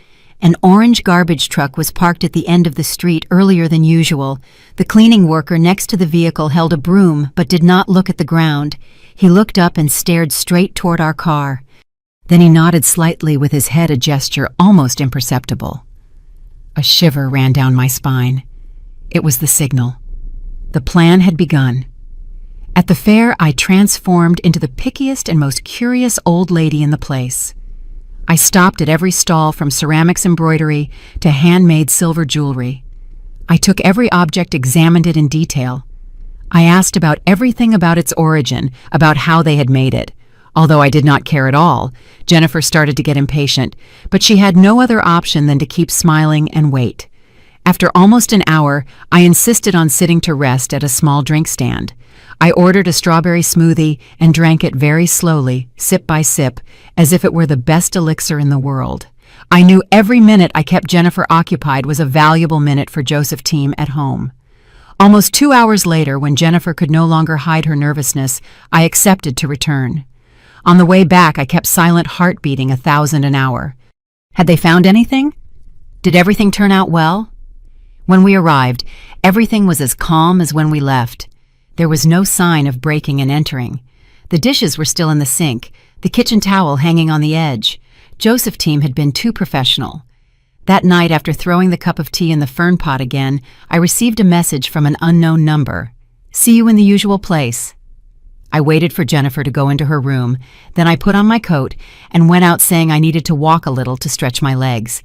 [SPEAKER 1] An orange garbage truck was parked at the end of the street earlier than usual. The cleaning worker next to the vehicle held a broom but did not look at the ground. He looked up and stared straight toward our car. Then he nodded slightly with his head, a gesture almost imperceptible. A shiver ran down my spine. It was the signal. The plan had begun. At the fair, I transformed into the pickiest and most curious old lady in the place. I stopped at every stall, from ceramics embroidery to handmade silver jewelry. I took every object, examined it in detail. I asked about everything, about its origin, about how they had made it. Although I did not care at all, Jennifer started to get impatient, but she had no other option than to keep smiling and wait. After almost an hour, I insisted on sitting to rest at a small drink stand. I ordered a strawberry smoothie and drank it very slowly, sip by sip, as if it were the best elixir in the world. I knew every minute I kept Jennifer occupied was a valuable minute for Joseph's team at home. Almost 2 hours later, when Jennifer could no longer hide her nervousness, I accepted to return. On the way back, I kept silent, heart beating 1,000 an hour. Had they found anything? Did everything turn out well? When we arrived, everything was as calm as when we left. There was no sign of breaking and entering. The dishes were still in the sink, the kitchen towel hanging on the edge. Joseph team had been too professional. That night, after throwing the cup of tea in the fern pot again, I received a message from an unknown number. "See you in the usual place." I waited for Jennifer to go into her room, then I put on my coat and went out saying I needed to walk a little to stretch my legs.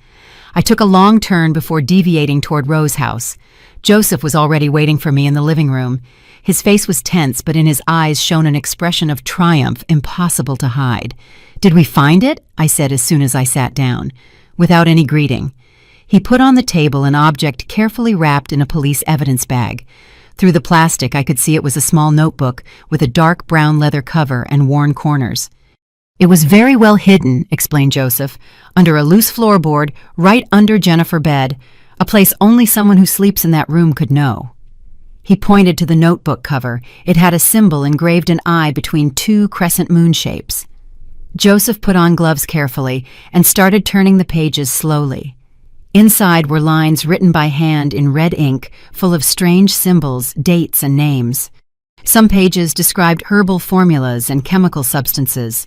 [SPEAKER 1] I took a long turn before deviating toward Rose's house. Joseph was already waiting for me in the living room. His face was tense, but in his eyes shone an expression of triumph impossible to hide. "Did we find it?" I said as soon as I sat down, without any greeting. He put on the table an object carefully wrapped in a police evidence bag. Through the plastic, I could see it was a small notebook with a dark brown leather cover and worn corners. "It was very well hidden," explained Joseph, "under a loose floorboard right under Jennifer's bed, a place only someone who sleeps in that room could know." He pointed to the notebook cover. It had a symbol engraved in eye between two crescent moon shapes. Joseph put on gloves carefully and started turning the pages slowly. Inside were lines written by hand in red ink, full of strange symbols, dates, and names. Some pages described herbal formulas and chemical substances.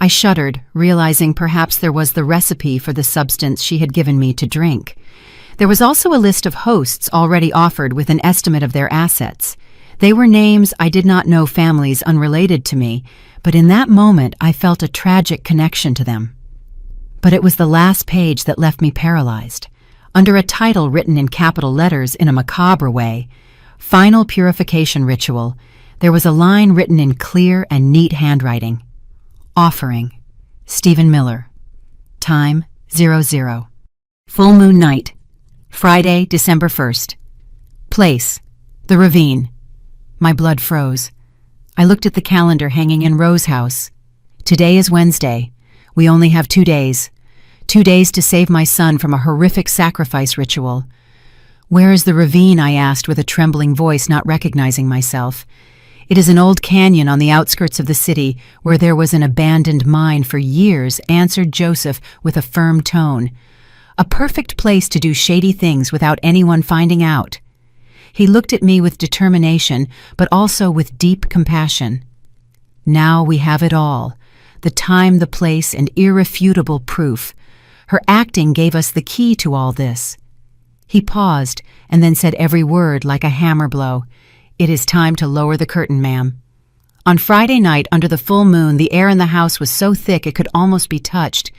[SPEAKER 1] I shuddered, realizing perhaps there was the recipe for the substance she had given me to drink. There was also a list of hosts already offered with an estimate of their assets. They were names I did not know, families unrelated to me, but in that moment I felt a tragic connection to them. But it was the last page that left me paralyzed. Under a title written in capital letters in a macabre way, "Final Purification Ritual," there was a line written in clear and neat handwriting. "Offering, Stephen Miller. Time, 00. Full moon night. Friday, December 1st. Place, the ravine." My blood froze. I looked at the calendar hanging in Rose's house. Today is Wednesday. We only have 2 days. 2 days to save my son from a horrific sacrifice ritual. "Where is the ravine?" I asked with a trembling voice, not recognizing myself. "It is an old canyon on the outskirts of the city where there was an abandoned mine for years," answered Joseph with a firm tone. "A perfect place to do shady things without anyone finding out." He looked at me with determination, but also with deep compassion. "Now we have it all. The time, the place, and irrefutable proof. Her acting gave us the key to all this." He paused and then said every word like a hammer blow. "It is time to lower the curtain, ma'am." On Friday night, under the full moon, the air in the house was so thick it could almost be touched.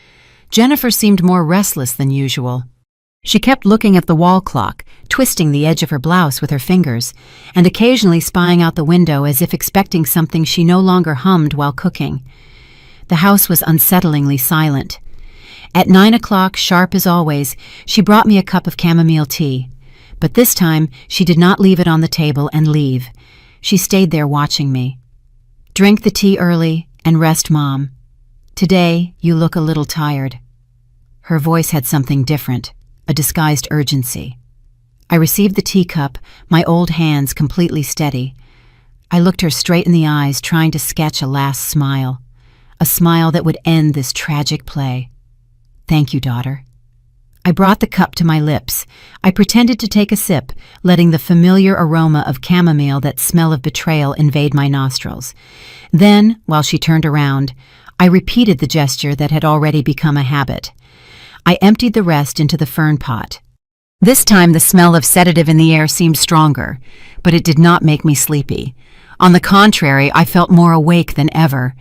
[SPEAKER 1] Jennifer seemed more restless than usual. She kept looking at the wall clock, twisting the edge of her blouse with her fingers, and occasionally spying out the window as if expecting something she no longer hummed while cooking. The house was unsettlingly silent. At 9 o'clock, sharp as always, she brought me a cup of chamomile tea. But this time, she did not leave it on the table and leave. She stayed there watching me. "Drink the tea early and rest, Mom. Today, you look a little tired." Her voice had something different, a disguised urgency. I received the teacup, my old hands completely steady. I looked her straight in the eyes, trying to sketch a last smile. A smile that would end this tragic play. "Thank you, daughter." I brought the cup to my lips. I pretended to take a sip, letting the familiar aroma of chamomile, that smell of betrayal, invade my nostrils. Then, while she turned around, I repeated the gesture that had already become a habit. I emptied the rest into the fern pot. This time the smell of sedative in the air seemed stronger, but it did not make me sleepy. On the contrary, I felt more awake than ever.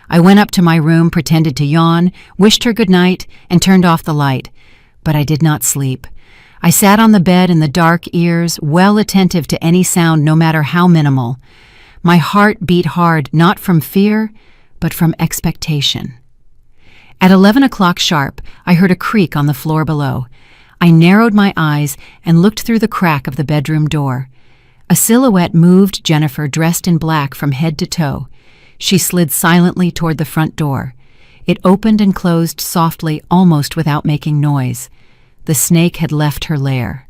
[SPEAKER 1] I went up to my room, pretended to yawn, wished her good night, and turned off the light. But I did not sleep. I sat on the bed in the dark, ears well attentive to any sound, no matter how minimal. My heart beat hard, not from fear, but from expectation. At 11 o'clock sharp, I heard a creak on the floor below. I narrowed my eyes and looked through the crack of the bedroom door. A silhouette moved Jennifer, dressed in black from head to toe. She slid silently toward the front door. It opened and closed softly, almost without making noise. The snake had left her lair.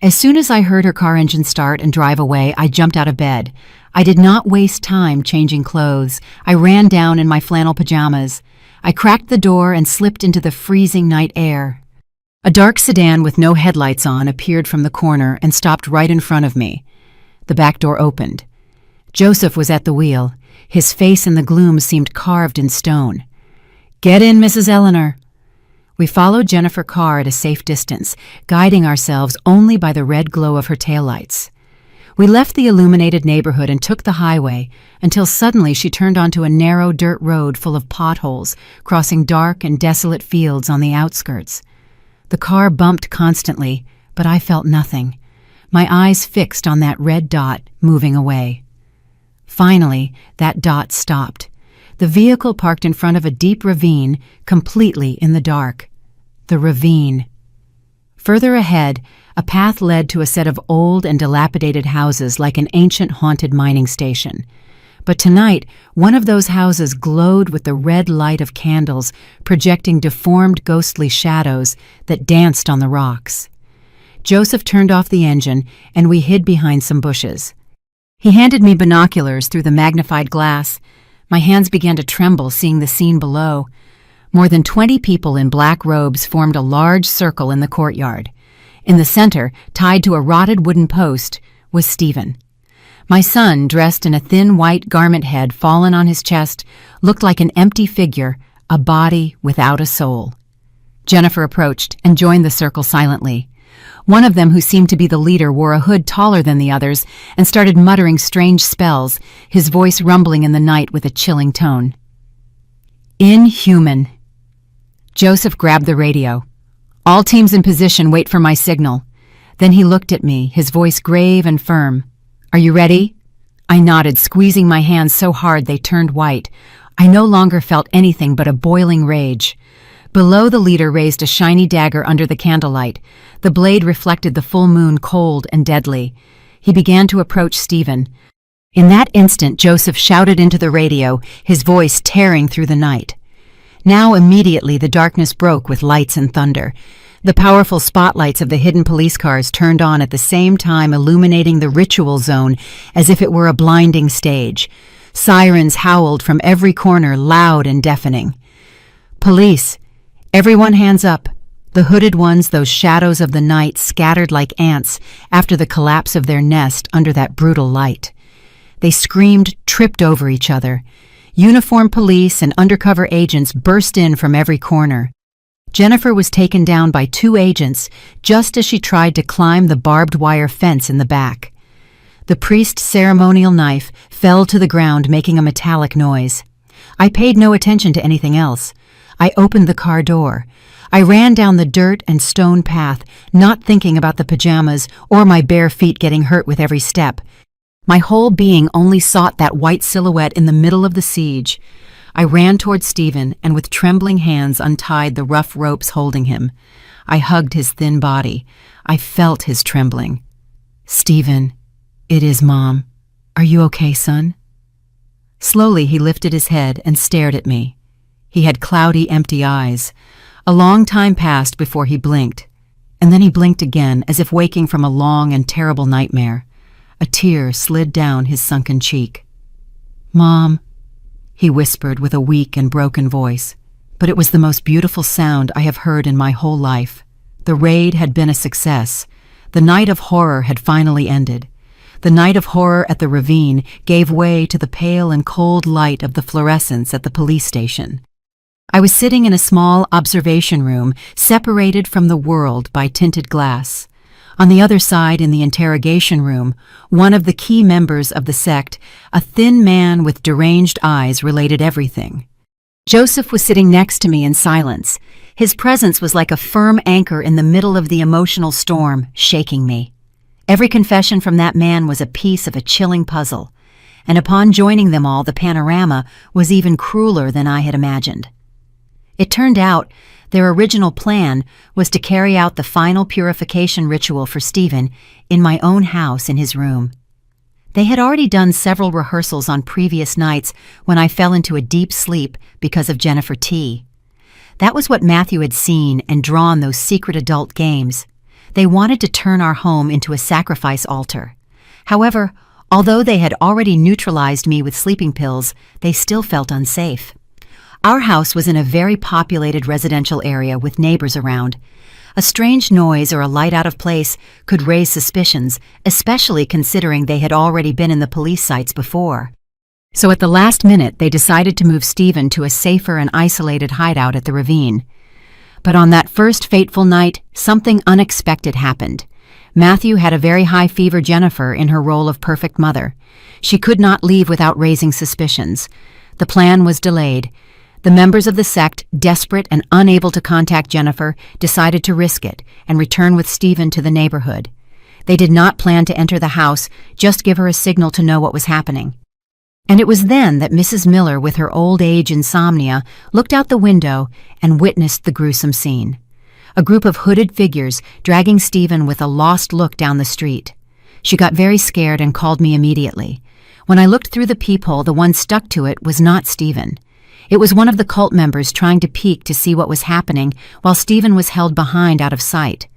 [SPEAKER 1] As soon as I heard her car engine start and drive away, I jumped out of bed. I did not waste time changing clothes. I ran down in my flannel pajamas. I cracked the door and slipped into the freezing night air. A dark sedan with no headlights on appeared from the corner and stopped right in front of me. The back door opened. Joseph was at the wheel. His face in the gloom seemed carved in stone. "Get in, Mrs. Eleanor." We followed Jennifer Carr at a safe distance, guiding ourselves only by the red glow of her taillights. We left the illuminated neighborhood and took the highway until suddenly she turned onto a narrow dirt road full of potholes, crossing dark and desolate fields on the outskirts. The car bumped constantly, but I felt nothing, my eyes fixed on that red dot moving away. Finally, that dot stopped. The vehicle parked in front of a deep ravine, completely in the dark. The ravine. Further ahead, a path led to a set of old and dilapidated houses like an ancient haunted mining station. But tonight, one of those houses glowed with the red light of candles, projecting deformed ghostly shadows that danced on the rocks. Joseph turned off the engine, and we hid behind some bushes. He handed me binoculars through the magnified glass. My hands began to tremble seeing the scene below. More than 20 people in black robes formed a large circle in the courtyard. In the center, tied to a rotted wooden post, was Stephen. My son, dressed in a thin white garment head fallen on his chest, looked like an empty figure, a body without a soul. Jennifer approached and joined the circle silently. One of them, who seemed to be the leader, wore a hood taller than the others and started muttering strange spells, his voice rumbling in the night with a chilling tone. "Inhuman." Joseph grabbed the radio. "All teams in position, wait for my signal." Then he looked at me, his voice grave and firm. "Are you ready?" I nodded, squeezing my hands so hard they turned white. I no longer felt anything but a boiling rage. Below, the leader raised a shiny dagger under the candlelight. The blade reflected the full moon, cold and deadly. He began to approach Stephen. In that instant, Joseph shouted into the radio, his voice tearing through the night. Now immediately the darkness broke with lights and thunder. The powerful spotlights of the hidden police cars turned on at the same time, illuminating the ritual zone as if it were a blinding stage. Sirens howled from every corner, loud and deafening. "Police! Everyone hands up!" The hooded ones, those shadows of the night, scattered like ants after the collapse of their nest under that brutal light. They screamed, tripped over each other. Uniformed police and undercover agents burst in from every corner. Jennifer was taken down by 2 agents just as she tried to climb the barbed wire fence in the back. The priest's ceremonial knife fell to the ground, making a metallic noise. I paid no attention to anything else. I opened the car door. I ran down the dirt and stone path, not thinking about the pajamas or my bare feet getting hurt with every step. My whole being only sought that white silhouette in the middle of the siege. I ran toward Stephen and with trembling hands untied the rough ropes holding him. I hugged his thin body. I felt his trembling. "Stephen, it is Mom. Are you okay, son?" Slowly he lifted his head and stared at me. He had cloudy, empty eyes. A long time passed before he blinked, and then he blinked again as if waking from a long and terrible nightmare. A tear slid down his sunken cheek. "Mom," he whispered with a weak and broken voice, but it was the most beautiful sound I have heard in my whole life. The raid had been a success. The night of horror had finally ended. The night of horror at the ravine gave way to the pale and cold light of the fluorescents at the police station. I was sitting in a small observation room, separated from the world by tinted glass. On the other side, in the interrogation room, one of the key members of the sect, a thin man with deranged eyes, related everything. Joseph was sitting next to me in silence. His presence was like a firm anchor in the middle of the emotional storm, shaking me. Every confession from that man was a piece of a chilling puzzle, and upon joining them all, the panorama was even crueler than I had imagined. It turned out their original plan was to carry out the final purification ritual for Stephen in my own house in his room. They had already done several rehearsals on previous nights when I fell into a deep sleep because of Jennifer T. That was what Matthew had seen and drawn those secret adult games. They wanted to turn our home into a sacrifice altar. However, although they had already neutralized me with sleeping pills, they still felt unsafe. Our house was in a very populated residential area with neighbors around. A strange noise or a light out of place could raise suspicions, especially considering they had already been in the police sites before. So at the last minute, they decided to move Stephen to a safer and isolated hideout at the ravine. But on that first fateful night, something unexpected happened. Matthew had a very high-fever Jennifer in her role of perfect mother. She could not leave without raising suspicions. The plan was delayed. The members of the sect, desperate and unable to contact Jennifer, decided to risk it and return with Stephen to the neighborhood. They did not plan to enter the house, just give her a signal to know what was happening. And it was then that Mrs. Miller, with her old age insomnia, looked out the window and witnessed the gruesome scene. A group of hooded figures dragging Stephen with a lost look down the street. She got very scared and called me immediately. When I looked through the peephole, the one stuck to it was not Stephen. It was one of the cult members trying to peek to see what was happening while Stephen was held behind out of sight.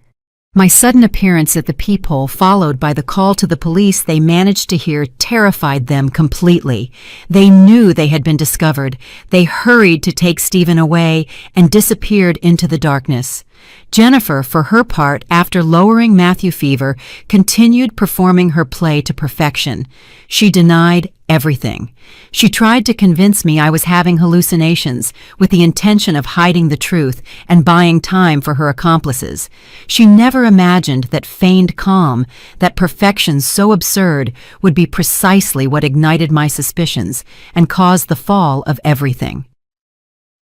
[SPEAKER 1] My sudden appearance at the peephole, followed by the call to the police they managed to hear, terrified them completely. They knew they had been discovered. They hurried to take Stephen away and disappeared into the darkness. Jennifer, for her part, after lowering Matthew fever, continued performing her play to perfection. She denied everything. She tried to convince me I was having hallucinations, with the intention of hiding the truth and buying time for her accomplices. She never imagined that feigned calm, that perfection so absurd, would be precisely what ignited my suspicions and caused the fall of everything.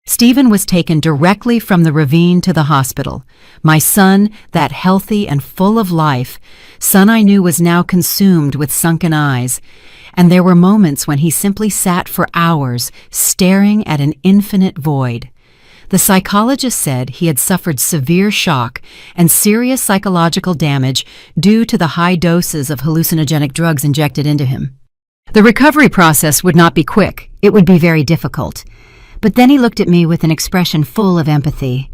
[SPEAKER 1] Stephen was taken directly from the ravine to the hospital. My son, that healthy and full of life, son I knew was now consumed with sunken eyes, and there were moments when he simply sat for hours, staring at an infinite void. The psychologist said he had suffered severe shock and serious psychological damage due to the high doses of hallucinogenic drugs injected into him. The recovery process would not be quick. It would be very difficult. But then he looked at me with an expression full of empathy.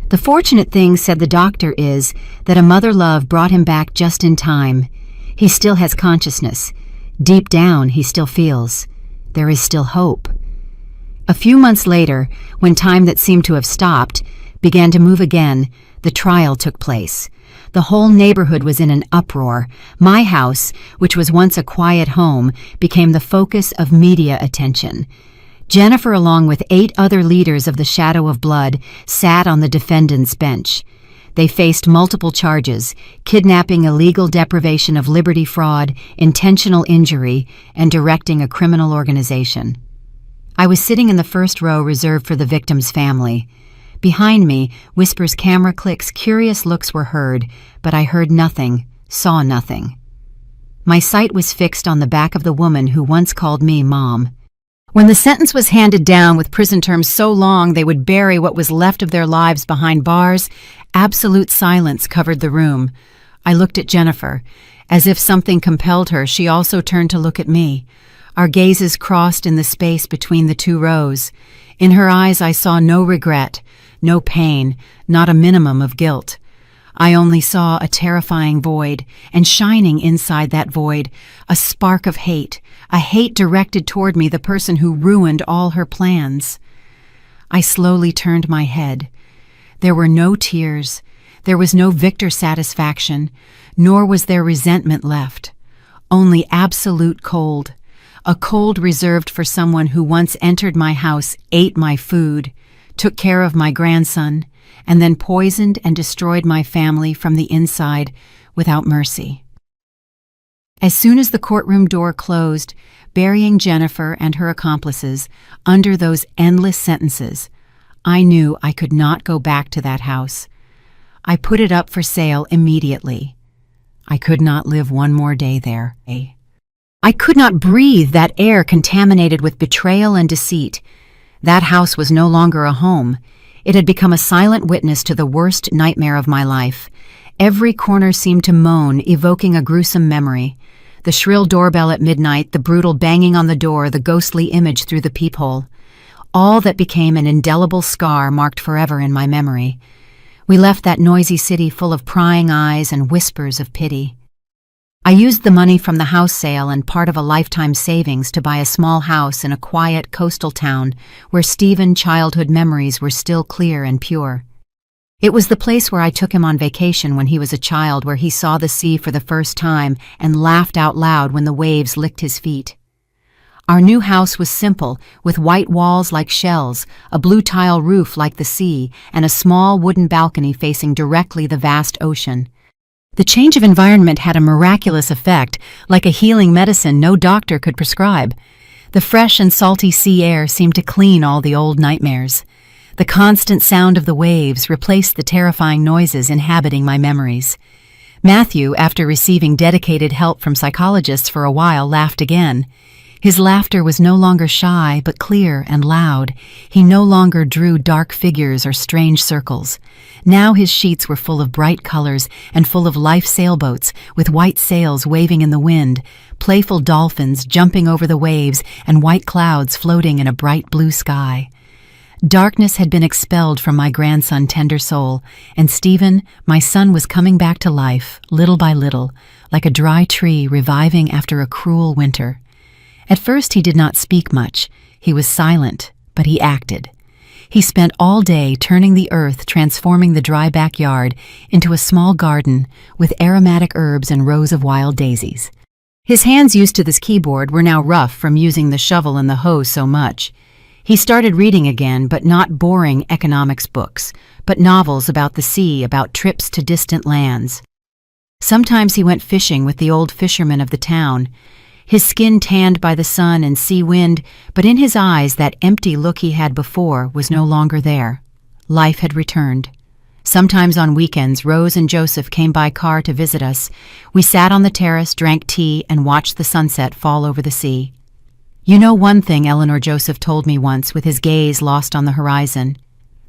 [SPEAKER 1] The fortunate thing, said the doctor, is that a mother love brought him back just in time. He still has consciousness. Deep down, he still feels. There is still hope. A few months later, when time that seemed to have stopped began to move again, the trial took place. The whole neighborhood was in an uproar. My house, which was once a quiet home, became the focus of media attention. Jennifer, along with 8 other leaders of the Shadow of Blood, sat on the defendant's bench. They faced multiple charges: kidnapping, illegal deprivation of liberty, fraud, intentional injury, and directing a criminal organization. I was sitting in the first row reserved for the victim's family. Behind me, whispers, camera clicks, curious looks were heard, but I heard nothing, saw nothing. My sight was fixed on the back of the woman who once called me Mom. When the sentence was handed down with prison terms so long they would bury what was left of their lives behind bars, absolute silence covered the room. I looked at Jennifer. As if something compelled her, she also turned to look at me. Our gazes crossed in the space between the 2 rows. In her eyes I saw no regret, no pain, not a minimum of guilt. I only saw a terrifying void, and shining inside that void, a spark of hate, a hate directed toward me, the person who ruined all her plans. I slowly turned my head. There were no tears, there was no victor satisfaction, nor was there resentment left. Only absolute cold, a cold reserved for someone who once entered my house, ate my food, took care of my grandson, and then poisoned and destroyed my family from the inside without mercy. As soon as the courtroom door closed, burying Jennifer and her accomplices under those endless sentences, I knew I could not go back to that house. I put it up for sale immediately. I could not live one more day there. I could not breathe that air contaminated with betrayal and deceit. That house was no longer a home. It had become a silent witness to the worst nightmare of my life. Every corner seemed to moan, evoking a gruesome memory. The shrill doorbell at midnight, the brutal banging on the door, the ghostly image through the peephole. All that became an indelible scar marked forever in my memory. We left that noisy city full of prying eyes and whispers of pity. I used the money from the house sale and part of a lifetime savings to buy a small house in a quiet coastal town where Stephen's childhood memories were still clear and pure. It was the place where I took him on vacation when he was a child, where he saw the sea for the first time and laughed out loud when the waves licked his feet. Our new house was simple, with white walls like shells, a blue tile roof like the sea, and a small wooden balcony facing directly the vast ocean. The change of environment had a miraculous effect, like a healing medicine no doctor could prescribe. The fresh and salty sea air seemed to clean all the old nightmares. The constant sound of the waves replaced the terrifying noises inhabiting my memories. Matthew, after receiving dedicated help from psychologists for a while, laughed again. His laughter was no longer shy, but clear and loud. He no longer drew dark figures or strange circles. Now his sheets were full of bright colors and full of life sailboats, with white sails waving in the wind, playful dolphins jumping over the waves, and white clouds floating in a bright blue sky. Darkness had been expelled from my grandson's tender soul, and Stephen, my son, was coming back to life, little by little, like a dry tree reviving after a cruel winter. At first he did not speak much. He was silent, but he acted. He spent all day turning the earth, transforming the dry backyard into a small garden with aromatic herbs and rows of wild daisies. His hands used to this keyboard were now rough from using the shovel and the hoe so much. He started reading again, but not boring economics books, but novels about the sea, about trips to distant lands. Sometimes he went fishing with the old fishermen of the town. His skin tanned by the sun and sea wind, but in his eyes that empty look he had before was no longer there. Life had returned. Sometimes on weekends, Rose and Joseph came by car to visit us. We sat on the terrace, drank tea, and watched the sunset fall over the sea. "You know one thing," Eleanor Joseph told me once, with his gaze lost on the horizon.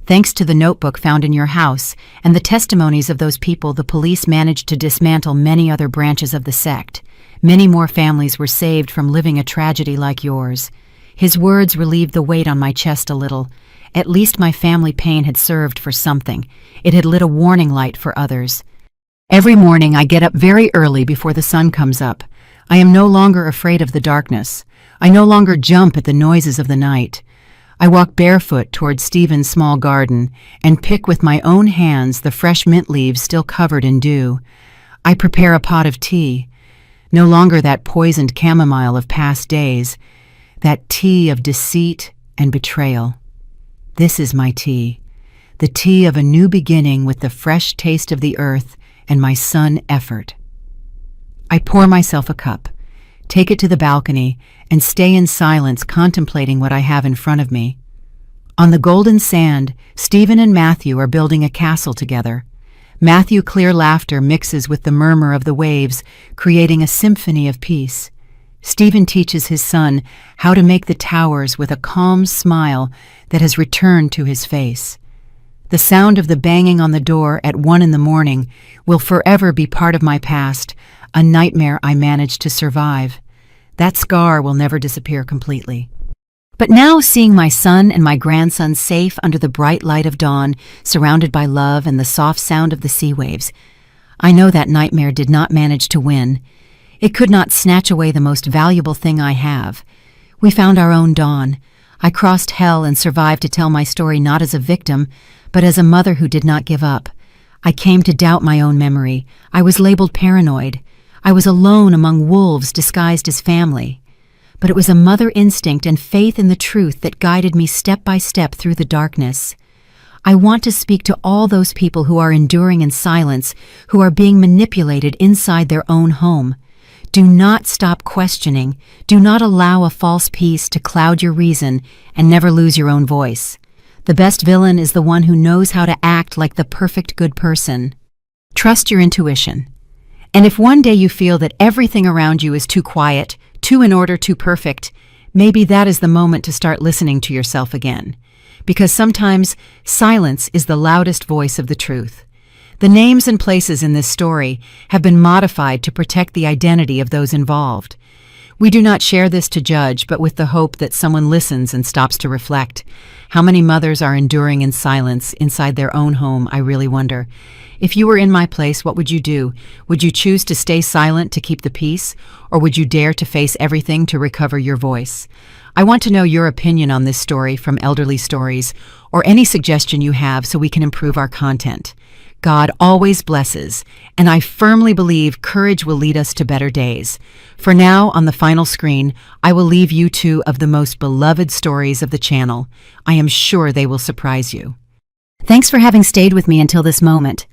[SPEAKER 1] "Thanks to the notebook found in your house and the testimonies of those people, the police managed to dismantle many other branches of the sect. Many more families were saved from living a tragedy like yours." His words relieved the weight on my chest a little. At least my family pain had served for something. It had lit a warning light for others. Every morning I get up very early before the sun comes up. I am no longer afraid of the darkness. I no longer jump at the noises of the night. I walk barefoot toward Stephen's small garden and pick with my own hands the fresh mint leaves still covered in dew. I prepare a pot of tea. No longer that poisoned chamomile of past days, that tea of deceit and betrayal. This is my tea, the tea of a new beginning with the fresh taste of the earth and my son effort. I pour myself a cup, take it to the balcony, and stay in silence contemplating what I have in front of me. On the golden sand, Stephen and Matthew are building a castle together. Matthew's clear laughter mixes with the murmur of the waves, creating a symphony of peace. Stephen teaches his son how to make the towers with a calm smile that has returned to his face. The sound of the banging on the door at 1 a.m. will forever be part of my past, a nightmare I managed to survive. That scar will never disappear completely. But now, seeing my son and my grandson safe under the bright light of dawn, surrounded by love and the soft sound of the sea waves, I know that nightmare did not manage to win. It could not snatch away the most valuable thing I have. We found our own dawn. I crossed hell and survived to tell my story not as a victim, but as a mother who did not give up. I came to doubt my own memory. I was labeled paranoid. I was alone among wolves disguised as family. But it was a mother instinct and faith in the truth that guided me step by step through the darkness. I want to speak to all those people who are enduring in silence, who are being manipulated inside their own home. Do not stop questioning. Do not allow a false peace to cloud your reason, and never lose your own voice. The best villain is the one who knows how to act like the perfect good person. Trust your intuition. And if one day you feel that everything around you is too quiet, too in order, too perfect, maybe that is the moment to start listening to yourself again. Because sometimes silence is the loudest voice of the truth. The names and places in this story have been modified to protect the identity of those involved. We do not share this to judge, but with the hope that someone listens and stops to reflect. How many mothers are enduring in silence inside their own home, I really wonder. If you were in my place, what would you do? Would you choose to stay silent to keep the peace, or would you dare to face everything to recover your voice? I want to know your opinion on this story from Elderly Stories, or any suggestion you have so we can improve our content. God always blesses, and I firmly believe courage will lead us to better days. For now, on the final screen, I will leave you two of the most beloved stories of the channel. I am sure they will surprise you. Thanks for having stayed with me until this moment.